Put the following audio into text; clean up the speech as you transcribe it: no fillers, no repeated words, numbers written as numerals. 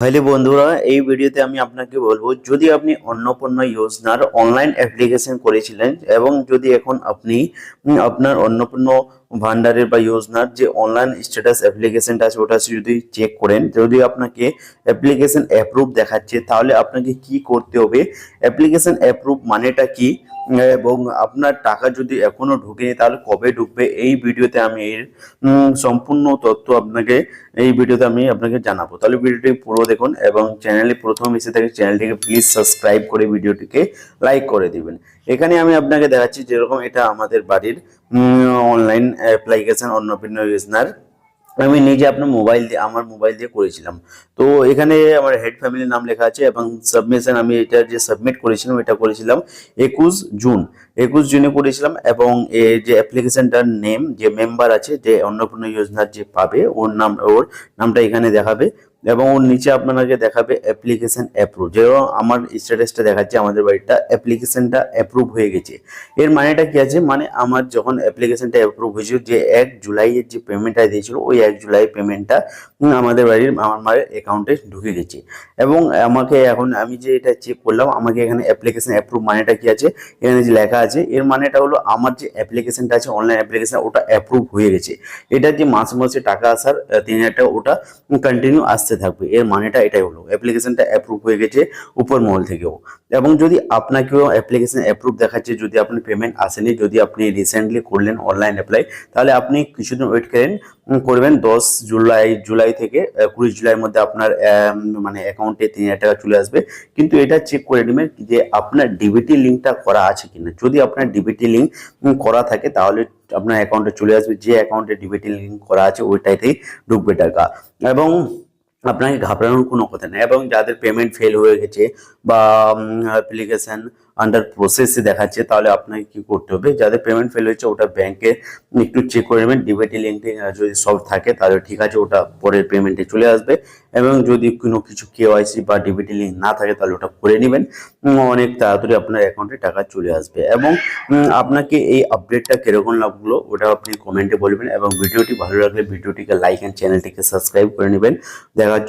তাহলে বন্ধুরা এই ভিডিওতে আমি আপনাকে বলবো, যদি আপনি অন্নপূর্ণা যোজনার অনলাইন অ্যাপ্লিকেশন করেছিলেন এবং যদি এখন আপনি আপনার অন্নপূর্ণা ভান্ডারের বা যোজনার যে অনলাইন স্ট্যাটাস অ্যাপ্লিকেশনটা আছে ওটা যদি চেক করেন, যদি আপনাকে অ্যাপ্লিকেশন অ্যাপ্রুভ দেখাচ্ছে, তাহলে আপনাকে কি করতে হবে, অ্যাপ্লিকেশন অ্যাপ্রুভ মানেটা কি, এবং আপনার টাকা যদি এখনো ঢুকেনি তাহলে কবে ঢুকবে, এই ভিডিওতে আমি এর সম্পূর্ণ তথ্য আপনাকে জানাবো। তাহলে ভিডিওটি পুরো দেখুন এবং চ্যানেলে প্রথম এসে থাকে চ্যানেলটিকে প্লিজ সাবস্ক্রাইব করে ভিডিওটিকে লাইক করে দিবেন। এখানে আমি আপনাকে দেখাচ্ছি, যেরকম এটা আমাদের বাড়ির অনলাইন অ্যাপ্লিকেশন অন্নপূর্ণা যোজনার আমি নিজে আপনার আমার মোবাইল দিয়ে করেছিলাম। তো এখানে আমার হেড ফ্যামিলির নাম লেখা আছে এবং সাবমিশন আমি এটা যে সাবমিট করেছিলাম এটা করেছিলাম 21 জুন। 21 জুনে করেছিলাম এবং এই যে অ্যাপ্লিকেশনটার নেম, যে মেম্বার আছে যে অন্নপূর্ণা যোজনার যে পাবে ওর নামটা এখানে দেখাবে এবং ওর নিচে আপনাকে দেখাবে অ্যাপ্লিকেশন অ্যাপ্রুভ। যেরকম আমার স্ট্যাটাসটা দেখাচ্ছে আমাদের বাড়িটা অ্যাপ্লিকেশনটা অ্যাপ্রুভ হয়ে গেছে। এর মানেটা কি আছে, মানে আমার যখন অ্যাপ্লিকেশনটা অ্যাপ্রুভ হয়েছিল, যে 1 জুলাইয়ের যে পেমেন্টটা দিয়েছিল ওই 1 জুলাই পেমেন্টটা আমাদের বাড়ির আমার মায়ের অ্যাকাউন্টে ঢুকে গেছে। এবং আমাকে এখন আমি যে এটা চেক করলাম, আমাকে এখানে অ্যাপ্লিকেশন অ্যাপ্রুভ মানেটা কি আছে, এখানে যে লেখা আছে এর মানেটা হলো আমার যে অ্যাপ্লিকেশনটা আছে অনলাইন অ্যাপ্লিকেশন ওটা অ্যাপ্রুভ হয়ে গেছে। এটা যে মাসে মাসে টাকা আসার 3,000 টাকা ওটা কন্টিনিউ আসতে থাকবে, এর মানেটা এটাই হলো অ্যাপ্লিকেশনটা অ্যাপ্রুভ হয়ে গেছে উপর মহল থেকেও। এবং যদি আপনাকেও অ্যাপ্লিকেশন অ্যাপ্রুভ দেখাচ্ছে, যদি আপনার পেমেন্ট আসেনি, যদি আপনি রিসেন্টলি করলেন অনলাইন অ্যাপ্লাই, তাহলে আপনি কিছুদিন ওয়েট করবেন 10 জুলাই থেকে 20 জুলাইয়ের মধ্যে আপনার মানে অ্যাকাউন্টে 3,000 টাকা চলে আসবে। কিন্তু এটা চেক করে নেবেন যে আপনার ডিবিটি লিঙ্কটা করা আছে কিনা। যদি আপনার ডিবিটি লিঙ্ক করা থাকে তাহলে আপনার অ্যাকাউন্টে চলে আসবে, যে অ্যাকাউন্টে ডিবিটি লিঙ্ক করা আছে ওইটাতেই ঢুকবে টাকা। এবং আপনাকে ঘাবড়ানোর কোনো কথা নেই। এবং যাদের পেমেন্ট ফেল হয়ে গেছে বা অ্যাপ্লিকেশন আন্ডার প্রসেসে দেখাচ্ছে, তাহলে আপনাকে কি করতে হবে, যাদের পেমেন্ট ফেল হয়েছে ওটা ব্যাংকে একটু চেক করে নেবেন, ডিবিটি লিঙ্কে যদি সব থাকে তাহলে ঠিক আছে, ওটা পরের পেমেন্টে চলে আসবে। এবং যদি কোনো কিছু কেওয়াইসি বা ডিবিটি লিঙ্ক না থাকে তাহলে ওটা করে নেবেন, অনেক তাড়াতাড়ি আপনার অ্যাকাউন্টে টাকা চলে আসবে। এবং আপনাকে এই আপডেটটা কিরকম লাগলো ওটা আপনি কমেন্টে বলবেন এবং ভিডিওটি ভালো লাগলে ভিডিওটিকে লাইক অ্যান্ড চ্যানেলটিকে সাবস্ক্রাইব করে নেবেন। দেখা হচ্ছে